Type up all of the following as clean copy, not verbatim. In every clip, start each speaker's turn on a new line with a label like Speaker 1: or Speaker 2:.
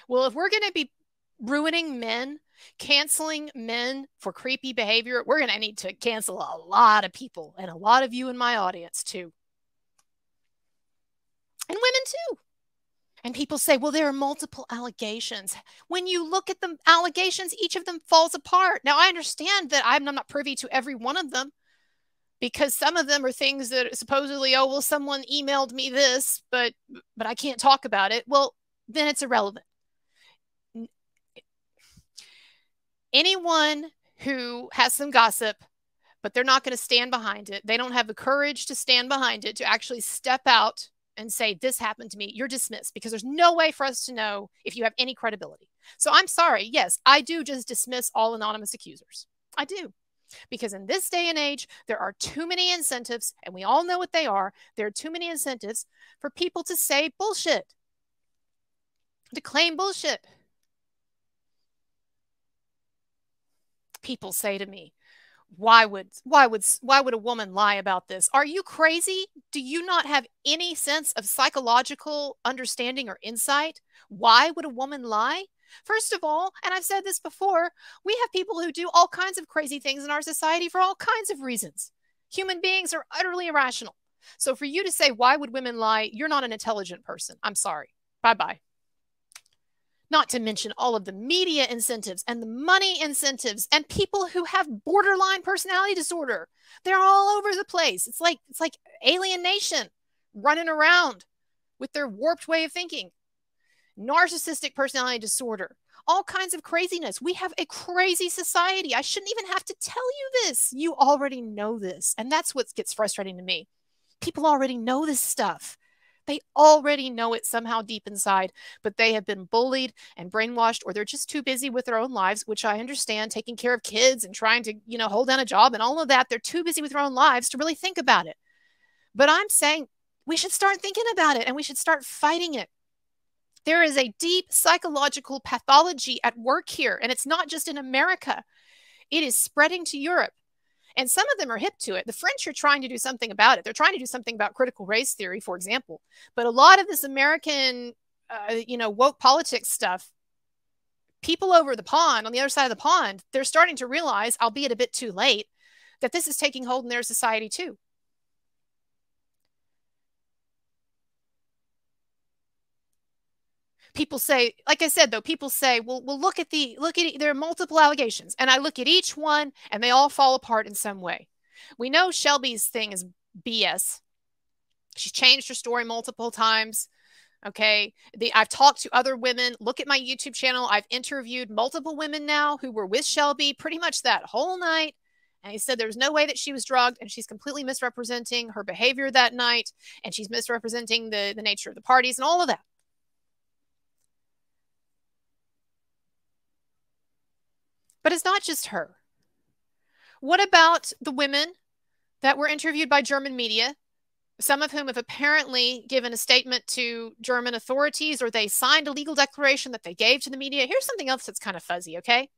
Speaker 1: Well, if we're going to be ruining men, canceling men for creepy behavior, we're going to need to cancel a lot of people, and a lot of you in my audience too. And women too. And people say, well, there are multiple allegations. When you look at the allegations, each of them falls apart. Now, I understand that I'm not privy to every one of them, because some of them are things that supposedly, oh, well, someone emailed me this, but I can't talk about it. Well, then it's irrelevant. Anyone who has some gossip, but they're not going to stand behind it, they don't have the courage to stand behind it, to actually step out and say, this happened to me, you're dismissed, because there's no way for us to know if you have any credibility. So I'm sorry. Yes, I do just dismiss all anonymous accusers. I do. Because in this day and age, there are too many incentives, and we all know what they are. There are too many incentives for people to say bullshit, to claim bullshit. People say to me, why would a woman lie about this? Are you crazy? Do you not have any sense of psychological understanding or insight? Why would a woman lie? First of all, and I've said this before, we have people who do all kinds of crazy things in our society for all kinds of reasons. Human beings are utterly irrational. So for you to say, why would women lie? You're not an intelligent person. I'm sorry. Bye-bye. Not to mention all of the media incentives and the money incentives and people who have borderline personality disorder. They're all over the place. It's like alienation, running around with their warped way of thinking. Narcissistic personality disorder, all kinds of craziness. We have a crazy society. I shouldn't even have to tell you this. You already know this. And that's what gets frustrating to me. People already know this stuff. They already know it somehow deep inside, but they have been bullied and brainwashed, or they're just too busy with their own lives, which I understand, taking care of kids and trying to, hold down a job and all of that. They're too busy with their own lives to really think about it. But I'm saying we should start thinking about it, and we should start fighting it. There is a deep psychological pathology at work here, and it's not just in America. It is spreading to Europe. And some of them are hip to it. The French are trying to do something about it. They're trying to do something about critical race theory, for example. But a lot of this American, woke politics stuff, people over the pond, on the other side of the pond, they're starting to realize, albeit a bit too late, that this is taking hold in their society too. People say, like I said, though, people say, well, look at there are multiple allegations. And I look at each one and they all fall apart in some way. We know Shelby's thing is BS. She's changed her story multiple times. Okay. I've talked to other women. Look at my YouTube channel. I've interviewed multiple women now who were with Shelby pretty much that whole night. And he said there's no way that she was drugged, and she's completely misrepresenting her behavior that night. And she's misrepresenting the nature of the parties and all of that. But it's not just her. What about the women that were interviewed by German media, some of whom have apparently given a statement to German authorities, or they signed a legal declaration that they gave to the media? Here's something else that's kind of fuzzy, okay?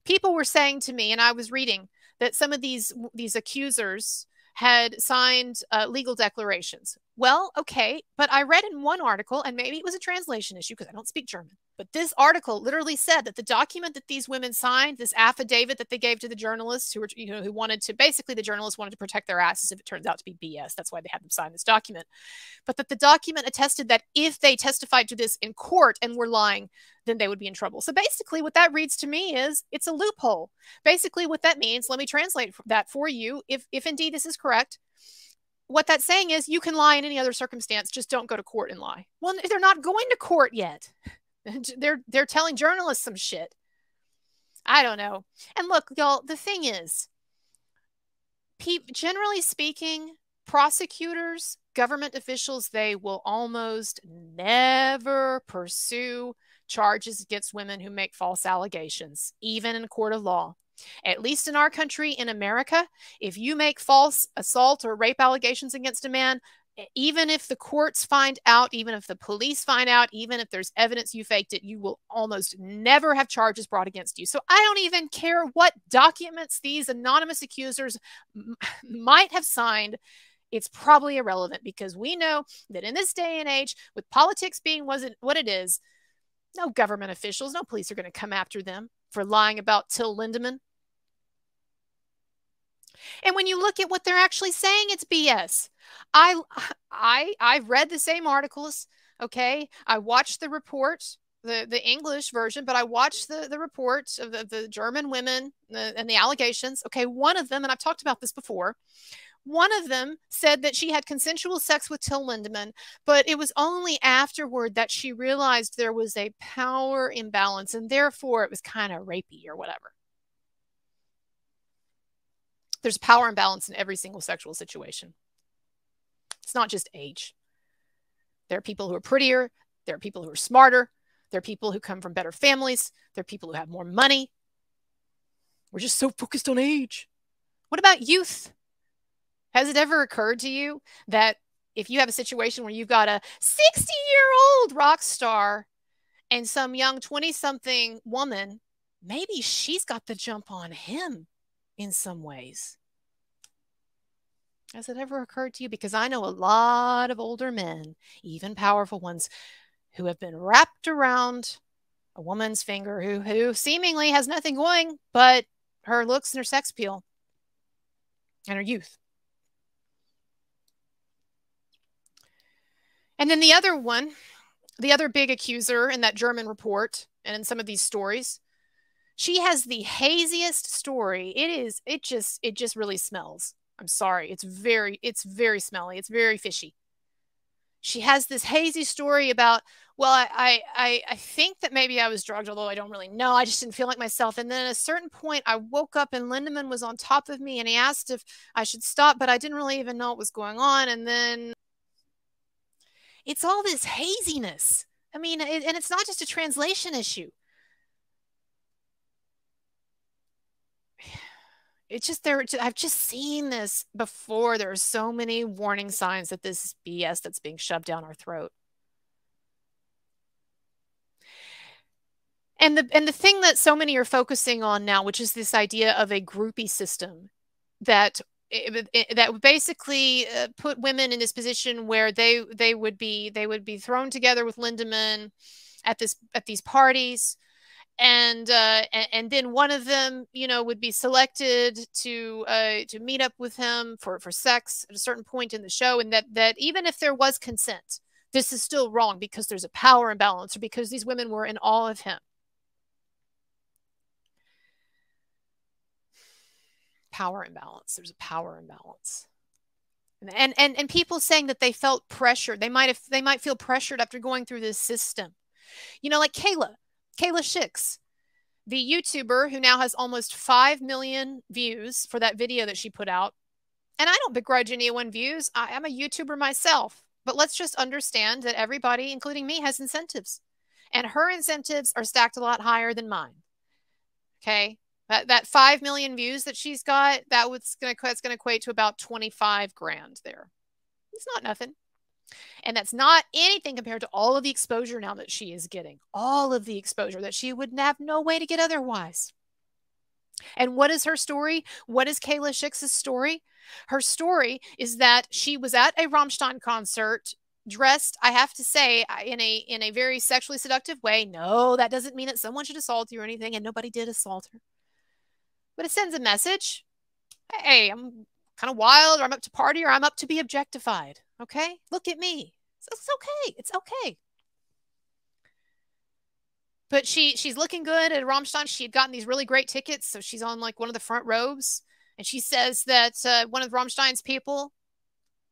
Speaker 1: People were saying to me, and I was reading, that some of these accusers had signed legal declarations. Well, okay, but I read in one article, and maybe it was a translation issue because I don't speak German, but this article literally said that the document that these women signed, this affidavit that they gave to the journalists who were, who wanted to, basically the journalists wanted to protect their asses if it turns out to be BS. That's why they had them sign this document. But that the document attested that if they testified to this in court and were lying, then they would be in trouble. So basically what that reads to me is it's a loophole. Basically what that means, let me translate that for you. If indeed this is correct, what that's saying is you can lie in any other circumstance, just don't go to court and lie. Well, they're not going to court yet. They're telling journalists some shit. I don't know. And look, y'all, the thing is, generally speaking, prosecutors, government officials, they will almost never pursue charges against women who make false allegations, even in a court of law. At least in our country, in America, if you make false assault or rape allegations against a man, even if the courts find out, even if the police find out, even if there's evidence you faked it, you will almost never have charges brought against you. So I don't even care what documents these anonymous accusers might have signed. It's probably irrelevant, because we know that in this day and age, with politics being what it is, No government officials, no police are going to come after them for lying about Till Lindemann. And when you look at what they're actually saying, it's BS. I I've read the same articles. Okay, I watched the report, the English version, but I watched the report of the German women and the allegations. Okay, one of them, and I've talked about this before. One of them said that she had consensual sex with Till Lindemann, but it was only afterward that she realized there was a power imbalance, and therefore it was kind of rapey or whatever. There's power imbalance in every single sexual situation. It's not just age. There are people who are prettier. There are people who are smarter. There are people who come from better families. There are people who have more money. We're just so focused on age. What about youth? Has it ever occurred to you that if you have a situation where you've got a 60-year-old rock star and some young 20-something woman, maybe she's got the jump on him in some ways? Has it ever occurred to you? Because I know a lot of older men, even powerful ones, who have been wrapped around a woman's finger who seemingly has nothing going but her looks and her sex appeal and her youth. And then the other one, the other big accuser in that German report and in some of these stories, she has the haziest story. It just really smells. I'm sorry. It's very smelly. It's very fishy. She has this hazy story about, well, I think that maybe I was drugged, although I don't really know. I just didn't feel like myself. And then at a certain point, I woke up and Lindemann was on top of me and he asked if I should stop, but I didn't really even know what was going on. And then it's all this haziness. I mean, and it's not just a translation issue. It's just there. I've just seen this before. There are so many warning signs that this is BS that's being shoved down our throat. And the thing that so many are focusing on now, which is this idea of a groupie system that that basically put women in this position where they would be thrown together with Lindemann at these parties. And then one of them, would be selected to meet up with him for sex at a certain point in the show, and that even if there was consent, this is still wrong because there's a power imbalance or because these women were in awe of him. Power imbalance. There's a power imbalance. And people saying that they felt pressured. They might feel pressured after going through this system. Like Kayla Schicks, the YouTuber who now has almost 5 million views for that video that she put out. And I don't begrudge anyone views. I'm a YouTuber myself. But let's just understand that everybody, including me, has incentives. And her incentives are stacked a lot higher than mine. Okay? That 5 million views that she's got, that's going to equate to about 25 grand there. It's not nothing. And that's not anything compared to all of the exposure now that she is getting. All of the exposure that she would have no way to get otherwise. And what is her story? What is Kayla Schicks' story? Her story is that she was at a Rammstein concert dressed, I have to say, in a very sexually seductive way. No, that doesn't mean that someone should assault you or anything, and nobody did assault her. But it sends a message. Hey, I'm kind of wild, or I'm up to party, or I'm up to be objectified. Okay? Look at me. It's okay. It's okay. But she's looking good at Rammstein. She had gotten these really great tickets, so she's on like one of the front rows. And she says that one of Rammstein's people,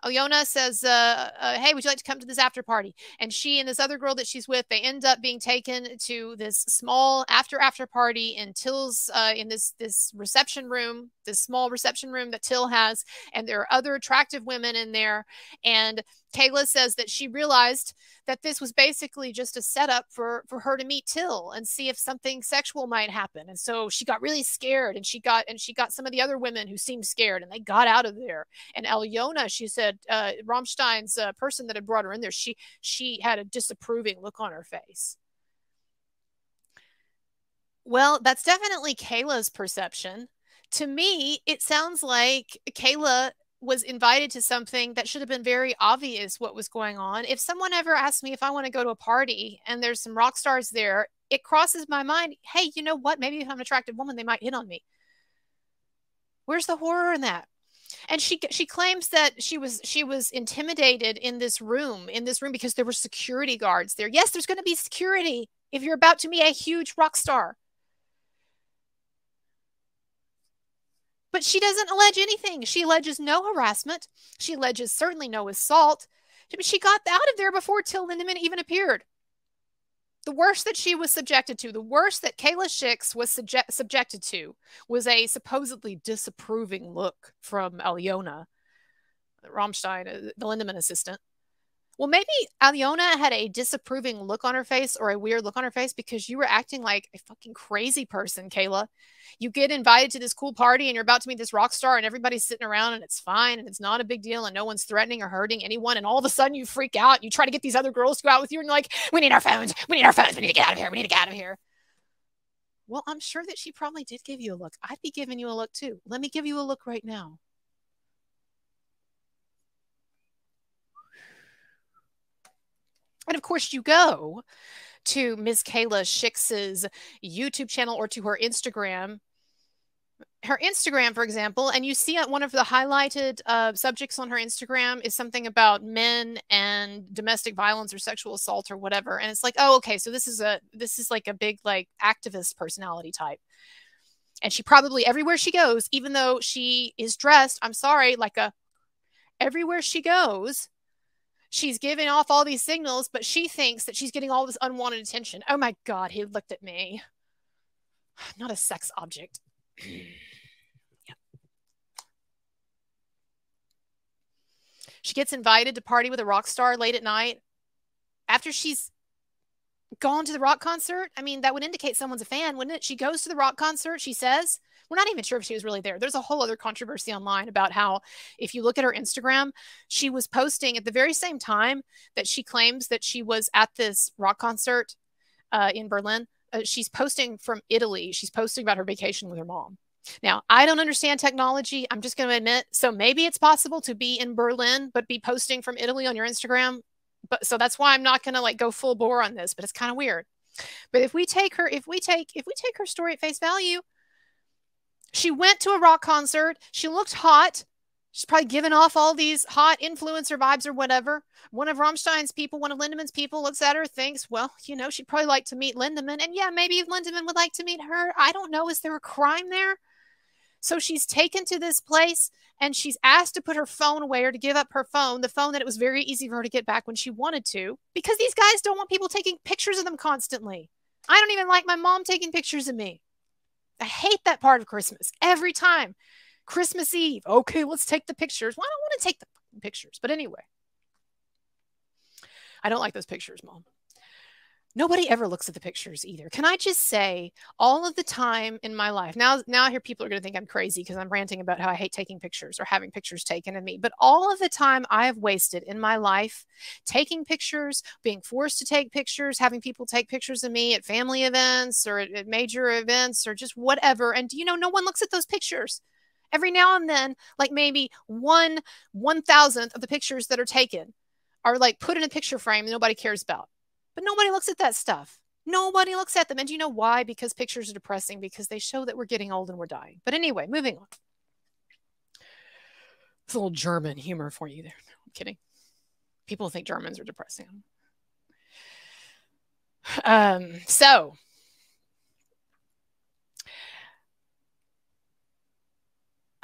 Speaker 1: Alyona, says, hey, would you like to come to this after party? And she and this other girl that she's with, they end up being taken to this small after party in Till's, in this reception room, this small reception room that Till has. And there are other attractive women in there. And Kayla says that she realized that this was basically just a setup for her to meet Till and see if something sexual might happen. And so she got really scared, and she got some of the other women who seemed scared, and they got out of there. And Alyona, she said, Rammstein's person that had brought her in there, she had a disapproving look on her face. Well, that's definitely Kayla's perception. To me, it sounds like Kayla was invited to something that should have been very obvious what was going on. If someone ever asks me if I want to go to a party and there's some rock stars there, it crosses my mind, hey, you know what? Maybe if I'm an attractive woman, they might hit on me. Where's the horror in that? And she claims that she was intimidated in this room because there were security guards there. Yes, there's going to be security if you're about to meet a huge rock star. But she doesn't allege anything. She alleges no harassment. She alleges certainly no assault. She got out of there before Till Lindemann even appeared. The worst that she was subjected to, the worst that Kayla Schicks was subjected to, was a supposedly disapproving look from Alyona Rammstein, the Lindemann assistant. Well, maybe Alyona had a disapproving look on her face or a weird look on her face because you were acting like a fucking crazy person, Kayla. You get invited to this cool party and you're about to meet this rock star and everybody's sitting around and it's fine and it's not a big deal and no one's threatening or hurting anyone. And all of a sudden you freak out. And you try to get these other girls to go out with you and you're like, we need our phones. We need our phones. We need to get out of here. We need to get out of here. Well, I'm sure that she probably did give you a look. I'd be giving you a look too. Let me give you a look right now. And of course, you go to Ms. Kayla Schicks's YouTube channel or to her Instagram. Her Instagram, for example, and you see one of the highlighted subjects on her Instagram is something about men and domestic violence or sexual assault or whatever. And it's like, oh, okay, so this is like a big like activist personality type. And she probably everywhere she goes, even though she is dressed, I'm sorry, like everywhere she goes, she's giving off all these signals, but she thinks that she's getting all this unwanted attention. Oh my God, he looked at me. Not a sex object. Yeah. She gets invited to party with a rock star late at night after she's gone to the rock concert. I mean, that would indicate someone's a fan, wouldn't it? She goes to the rock concert, she says. We're not even sure if she was really there. There's a whole other controversy online about how, if you look at her Instagram, she was posting at the very same time that she claims that she was at this rock concert in Berlin. She's posting from Italy. She's posting about her vacation with her mom. Now, I don't understand technology. I'm just going to admit. So maybe it's possible to be in Berlin, but be posting from Italy on your Instagram. But so that's why I'm not going to like go full bore on this, but it's kind of weird. But if we take her story at face value, she went to a rock concert. She looked hot. She's probably giving off all these hot influencer vibes or whatever. One of Rammstein's people, one of Lindemann's people looks at her, thinks, well, you know, she'd probably like to meet Lindemann. And yeah, maybe if Lindemann would like to meet her, I don't know. Is there a crime there? So she's taken to this place and she's asked to put her phone away or to give up her phone, the phone that it was very easy for her to get back when she wanted to, because these guys don't want people taking pictures of them constantly. I don't even like my mom taking pictures of me. I hate that part of Christmas. Every time. Christmas Eve. Okay, let's take the pictures. Well, I don't want to take the pictures. But anyway. I don't like those pictures, Mom. Nobody ever looks at the pictures either. Can I just say, all of the time in my life, now I hear people are going to think I'm crazy because I'm ranting about how I hate taking pictures or having pictures taken of me. But all of the time I have wasted in my life taking pictures, being forced to take pictures, having people take pictures of me at family events or at major events or just whatever. And you know, no one looks at those pictures. Every now and then, like maybe 1/1000th of the pictures that are taken are like put in a picture frame that nobody cares about. But nobody looks at that stuff. Nobody looks at them. And do you know why? Because pictures are depressing, because they show that we're getting old and we're dying. But anyway, moving on. It's a little German humor for you there. I'm kidding. People think Germans are depressing. So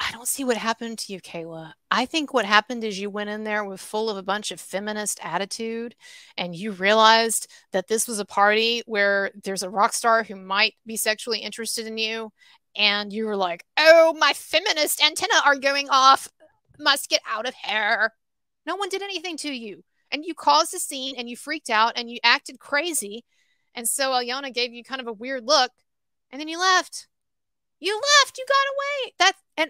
Speaker 1: I don't see what happened to you, Kayla. I think what happened is you went in there with full of a bunch of feminist attitude and you realized that this was a party where there's a rock star who might be sexually interested in you. And you were like, oh, my feminist antenna are going off. Must get out of here. No one did anything to you. And you caused a scene and you freaked out and you acted crazy. And so Alyona gave you kind of a weird look and then you left. You left. You got away.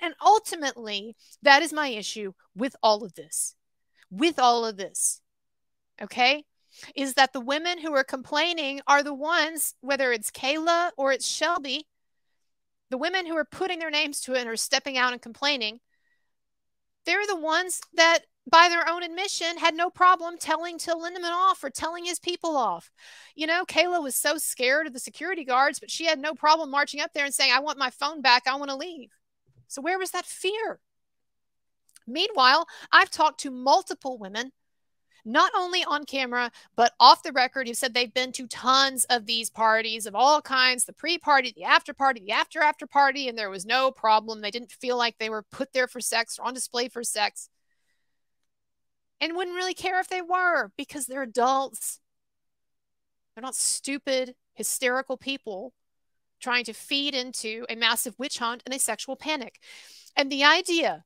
Speaker 1: And ultimately, that is my issue with all of this. With all of this. Okay? Is that the women who are complaining are the ones, whether it's Kayla or it's Shelby, the women who are putting their names to it and are stepping out and complaining, They're the ones that, by their own admission, had no problem telling Till Lindemann off or telling his people off. You know, Kayla was so scared of the security guards, but she had no problem marching up there and saying, I want my phone back. I want to leave. So where was that fear? Meanwhile, I've talked to multiple women, not only on camera, but off the record, who said they've been to tons of these parties of all kinds, the pre-party, the after-party, the after party, and there was no problem. They didn't feel like they were put there for sex or on display for sex, and wouldn't really care if they were, because they're adults. They're not stupid, hysterical people trying to feed into a massive witch hunt and a sexual panic. And the idea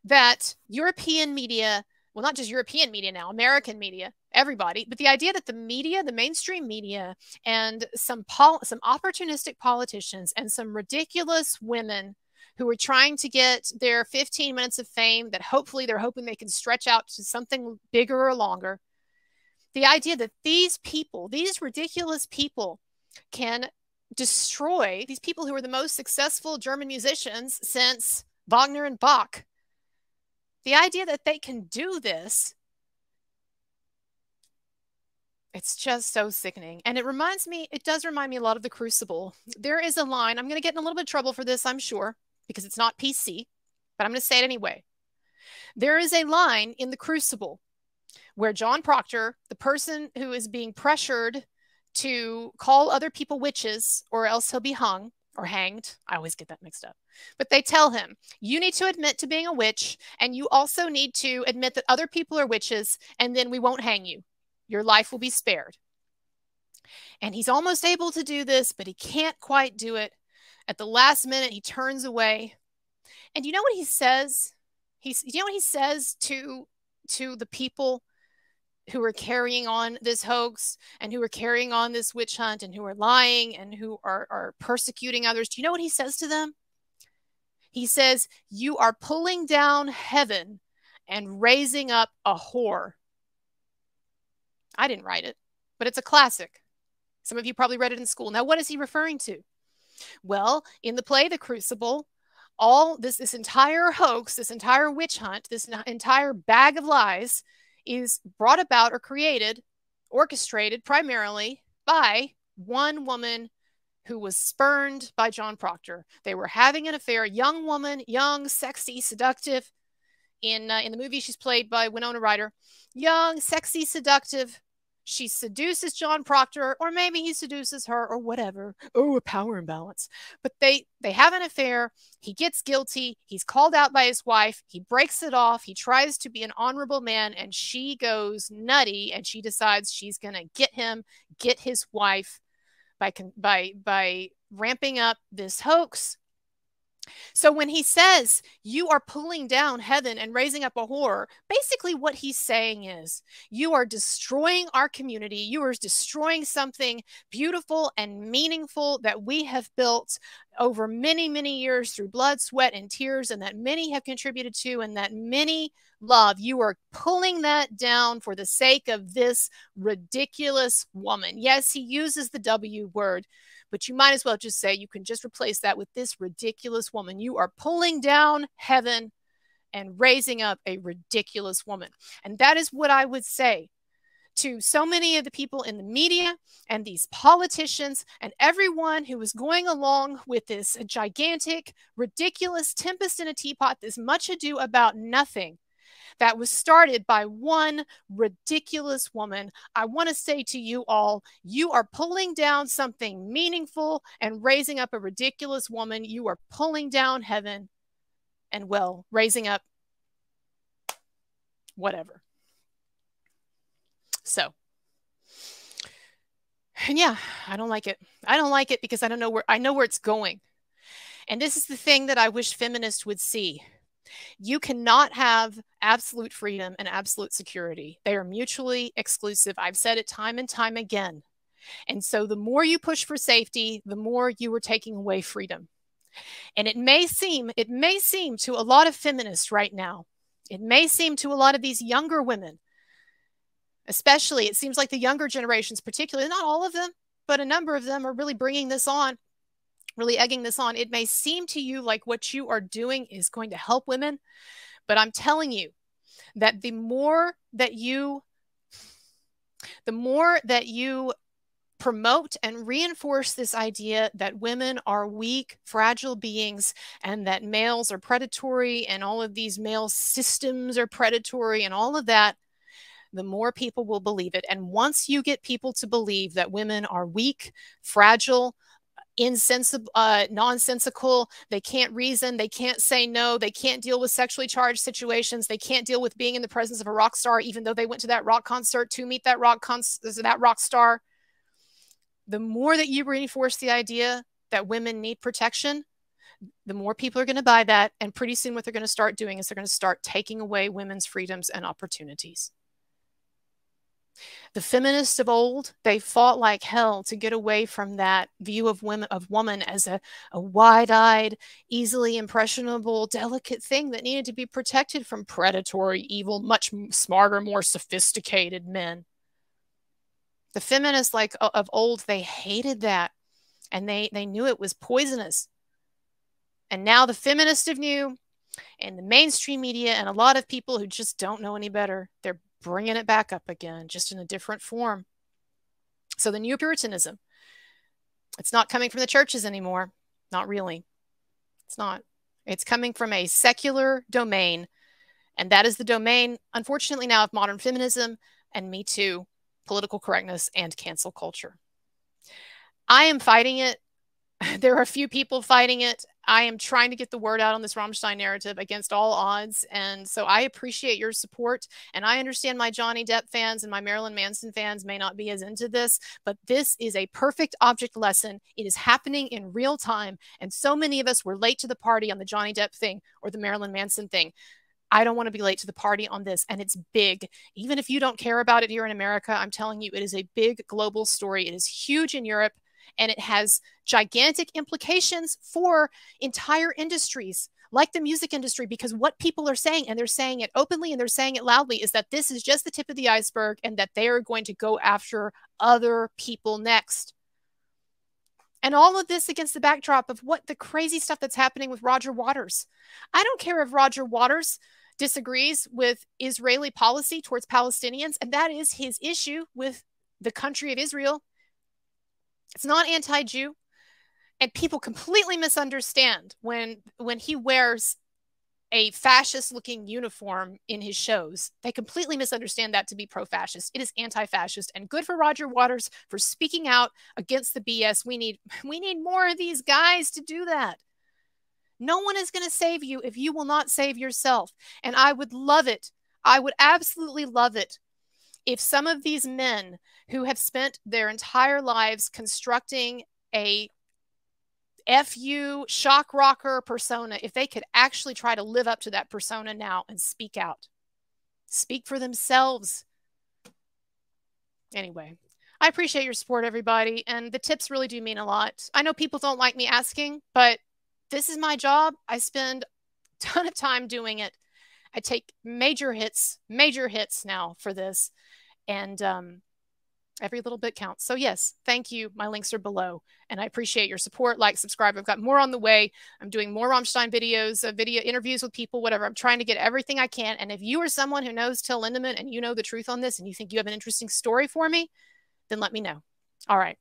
Speaker 1: that European media, well, not just European media now, American media, everybody, but the idea that the media, the mainstream media, and some opportunistic politicians and some ridiculous women who are trying to get their 15 minutes of fame that hopefully they're hoping they can stretch out to something bigger or longer, the idea that these people, these ridiculous people, can destroy these people who are the most successful German musicians since Wagner and Bach, the idea that they can do this, it's just so sickening. And it does remind me a lot of The Crucible. There is a line, I'm going to get in a little bit of trouble for this, I'm sure, because it's not PC, but I'm going to say it anyway. There is a line in The Crucible where John Proctor, the person who is being pressured to call other people witches or else he'll be hung or hanged. I always get that mixed up. But they tell him, you need to admit to being a witch, and you also need to admit that other people are witches, and then we won't hang you. Your life will be spared. And he's almost able to do this, but he can't quite do it. At the last minute, he turns away. And you know what he says? You know what he says to the people who are carrying on this hoax and who are carrying on this witch hunt and who are lying and who are persecuting others? Do you know what he says to them? He says, you are pulling down heaven and raising up a whore. I didn't write it, but it's a classic. Some of you probably read it in school. Now, what is he referring to? Well, in the play The Crucible, all this entire hoax, this entire witch hunt, this entire bag of lies is brought about or created, orchestrated primarily by one woman who was spurned by John Proctor. They were having an affair, young woman, young, sexy, seductive. In the movie, she's played by Winona Ryder. Young, sexy, seductive. She seduces John Proctor, or maybe he seduces her, or whatever. Oh, a power imbalance. But they have an affair. He gets guilty. He's called out by his wife. He breaks it off. He tries to be an honorable man, and she goes nutty, and she decides she's going to get him, get his wife by ramping up this hoax. So when he says you are pulling down heaven and raising up a whore, basically what he's saying is you are destroying our community. You are destroying something beautiful and meaningful that we have built over many, many years through blood, sweat, and tears, and that many have contributed to, and that many love. You are pulling that down for the sake of this ridiculous woman. Yes, he uses the W word, but you might as well just say, you can just replace that with this ridiculous woman. You are pulling down heaven and raising up a ridiculous woman. And that is what I would say to so many of the people in the media and these politicians and everyone who is going along with this gigantic, ridiculous tempest in a teapot, this much ado about nothing that was started by one ridiculous woman. I want to say to you all, you are pulling down something meaningful and raising up a ridiculous woman. You are pulling down heaven and, well, raising up whatever. So, and yeah, I don't like it. I don't like it because I know where it's going. And this is the thing that I wish feminists would see. You cannot have absolute freedom and absolute security. They are mutually exclusive. I've said it time and time again. And so the more you push for safety, the more you are taking away freedom. And it may seem to a lot of feminists right now, it may seem to a lot of these younger women, especially, it seems like the younger generations, particularly, not all of them, but a number of them are really bringing this on, really egging this on. It may seem to you like what you are doing is going to help women, But I'm telling you that the more that you promote and reinforce this idea that women are weak, fragile beings, and that males are predatory, and all of these male systems are predatory, and all of that, the more people will believe it. And once you get people to believe that women are weak, fragile, insensible, nonsensical, they can't reason, they can't say no, they can't deal with sexually charged situations, they can't deal with being in the presence of a rock star, even though they went to that rock concert to meet that rock star. The more that you reinforce the idea that women need protection, the more people are going to buy that. And pretty soon what they're going to start doing is they're going to start taking away women's freedoms and opportunities. The feminists of old, they fought like hell to get away from that view of woman as a wide-eyed, easily impressionable, delicate thing that needed to be protected from predatory, evil, much smarter, more sophisticated men. The feminists of old, they hated that, and they knew it was poisonous. And now the feminists of new and the mainstream media and a lot of people who just don't know any better, they're bringing it back up again, just in a different form. So the new Puritanism, it's not coming from the churches anymore. Not really. It's not. It's coming from a secular domain, and that is the domain, unfortunately, now of modern feminism and Me Too, political correctness, and cancel culture. I am fighting it. There are a few people fighting it. I am trying to get the word out on this Rammstein narrative against all odds. And so I appreciate your support. And I understand my Johnny Depp fans and my Marilyn Manson fans may not be as into this, but this is a perfect object lesson. It is happening in real time. And so many of us were late to the party on the Johnny Depp thing or the Marilyn Manson thing. I don't want to be late to the party on this. And it's big. Even if you don't care about it here in America, I'm telling you, it is a big global story. It is huge in Europe, and it has gigantic implications for entire industries like the music industry, because what people are saying, and they're saying it openly and they're saying it loudly, is that this is just the tip of the iceberg and that they are going to go after other people next. And all of this against the backdrop of what the crazy stuff that's happening with Roger Waters. I don't care if Roger Waters disagrees with Israeli policy towards Palestinians, and that is his issue with the country of Israel. It's not anti-Jew, and people completely misunderstand when he wears a fascist-looking uniform in his shows. They completely misunderstand that to be pro-fascist. It is anti-fascist, and good for Roger Waters for speaking out against the BS. We need more of these guys to do that. No one is going to save you if you will not save yourself. And I would love it. I would absolutely love it if some of these men who have spent their entire lives constructing a FU shock rocker persona, if they could actually try to live up to that persona now and speak out. Speak for themselves. Anyway, I appreciate your support, everybody. And the tips really do mean a lot. I know people don't like me asking, but this is my job. I spend a ton of time doing it. I take major hits now for this. And every little bit counts. So yes, thank you. My links are below. And I appreciate your support. Like, subscribe. I've got more on the way. I'm doing more Rammstein videos, video interviews with people, whatever. I'm trying to get everything I can. And if you are someone who knows Till Lindemann and you know the truth on this and you think you have an interesting story for me, then let me know. All right.